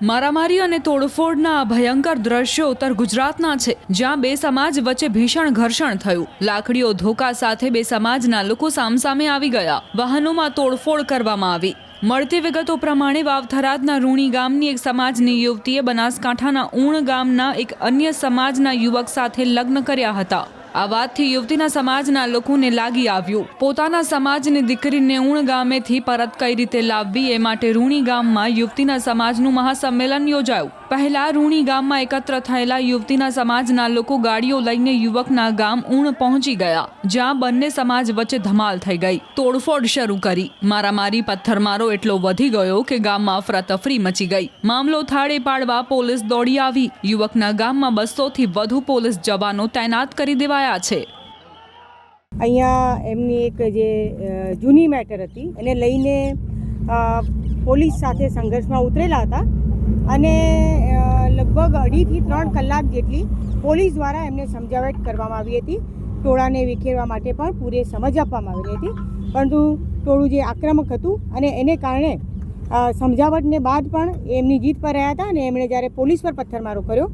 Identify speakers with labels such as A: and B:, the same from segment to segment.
A: મારામારી અને તોડફોડના ભયંકર દ્રશ્યો ઉત્તર ગુજરાતના છે, જ્યાં બે સમાજ વચ્ચે ભીષણ ઘર્ષણ થયું. લાકડીઓ ધોકા સાથે બે સમાજના લોકો સામસામે આવી ગયા. વાહનોમાં તોડફોડ કરવામાં આવી. મળતી વિગતો પ્રમાણે વાવથરાદના રૂણી ગામની એક સમાજની યુવતીએ બનાસકાંઠાના ઊણ ગામના એક અન્ય સમાજના યુવક સાથે લગ્ન કર્યા હતા. આ વાતથી યુવતીના સમાજના લોકોને લાગી આવ્યું. પોતાના સમાજની દીકરીને ઊણ ગામેથી પરત કઈ રીતે લાવવી એ માટે રૂણી ગામમાં યુવતીના સમાજનું મહાસંમેલન યોજાયું. પહેલા રૂણી ગામમાં એકત્ર થયેલા યુવતીના સમાજના લોકો ગાડીઓ લઈને યુવકના ગામ ઊણ પહોંચી ગયા, જ્યાં બંને સમાજ વચ્ચે ધમાલ થઈ ગઈ. તોડફોડ શરૂ કરી. મારામારી પથ્થરમારો એટલો વધી ગયો કે ગામમાં અફરાતફરી મચી ગઈ. મામલો થાળે પાડવા પોલીસ દોડી આવી. યુવકના ગામમાં 200થી વધુ પોલીસ જવાનો તૈનાત કરી દેવાયા છે.
B: અહીંયા એમની એક જે જૂની મેટર હતી એને લઈને પોલીસ સાથે સંઘર્ષમાં ઉતરેલા હતા અને લગભગ 2.5 થી 3 કલાક જેટલી પોલીસ દ્વારા એમને સમજાવટ કરવામાં આવી હતી. ટોળાને વિખેરવા માટે પણ પૂરી સમજ આપવામાં આવેલી હતી, પરંતુ ટોળું જે આક્રમક હતું અને એને કારણે સમજાવટને બાદ પણ એમની જીત પર રહ્યા હતા અને એમણે જ્યારે પોલીસ પર પથ્થરમારો કર્યો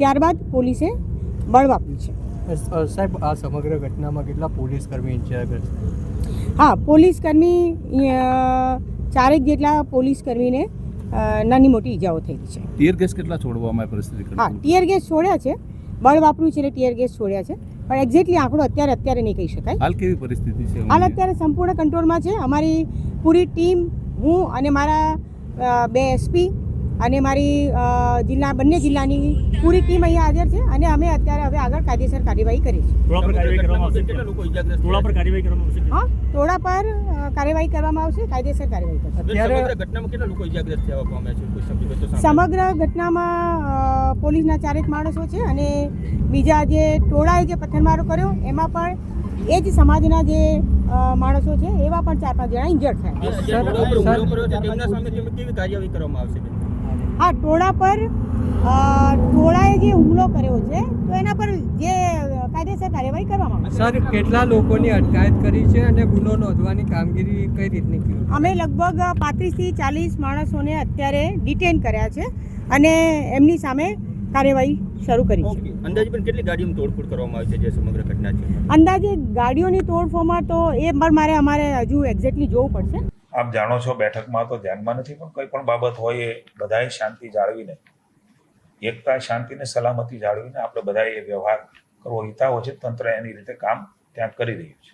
B: ત્યારબાદ પોલીસે બળ વાપર્યું છે.
C: સાહેબ, આ સમગ્ર ઘટનામાં કેટલા પોલીસ કર્મી ઇન્ચાર્જ?
B: હા, પોલીસ કર્મી 4 જેટલા પોલીસ કર્મીને નાની મોટી ઈજાઓ થઈ છે.
D: ટીયર ગેસ કેટલા છોડવામાં પરિસ્થિતિ?
B: હા, ટીયર ગેસ છોડ્યા છે, બળ વાપર્યું છે એટલે ટીયર ગેસ છોડ્યા છે, પણ એક્ઝેક્ટલી આંકડો અત્યારે નહીં કહી શકાય.
D: હાલ કેવી પરિસ્થિતિ છે?
B: હાલ અત્યારે સંપૂર્ણ કંટ્રોલમાં છે. અમારી પૂરી ટીમ, હું અને મારા 2 SP અને મારી બંને જિલ્લાની પૂરી ટીમ અહીંયા હાજર છે અને અમે અત્યારે હવે આગળ કાયદેસર કાર્યવાહી કરી છે. ટોળા પર કાર્યવાહી કરવામાં આવશે, કાયદેસર કાર્યવાહી કરશે. સમગ્ર ઘટનામાં પોલીસના 4 માણસો છે અને બીજા જે ટોળાએ જે પથ્થરમારો કર્યો એમાં પણ એ જ સમાજના જે માણસો છે એવા પણ 4-5 જણા ઇન્જર્ડ થયા. હા, ટોળાએ જે હુમલો કર્યો છે તો એના પર જે કાયદેસર કાર્યવાહી કરવામાં આવશે.
C: સર, કેટલા લોકોની અટકાયત કરી છે અને ગુનો નોંધવાની કામગીરી કઈ રીતની કરી?
B: અમે લગભગ 35 થી 40 માણસોને અત્યારે ડિટેન કર્યા છે અને એમની સામે કાર્યવાહી શરૂ કરી છે.
E: અંદાજે પણ કેટલી ગાડીઓની તોડફોડ કરવામાં આવી છે જે સમગ્ર ઘટના છે?
B: અંદાજે ગાડીઓની તોડફોડમાં તો એ પણ અમારે હજુ એક્ઝેક્ટલી જોવું પડશે.
F: આપ જાણો છો, બેઠકમાં તો ધ્યાનમાં નથી, પણ કોઈ પણ બાબત હોય એ બધાએ શાંતિ જાળવીને, એકતા, શાંતિને સલામતી જાળવીને આપણે બધાએ એ વ્યવહાર કરવો હિતાવો છે. તંત્ર એની રીતે કામ ત્યાં કરી રહ્યું છે.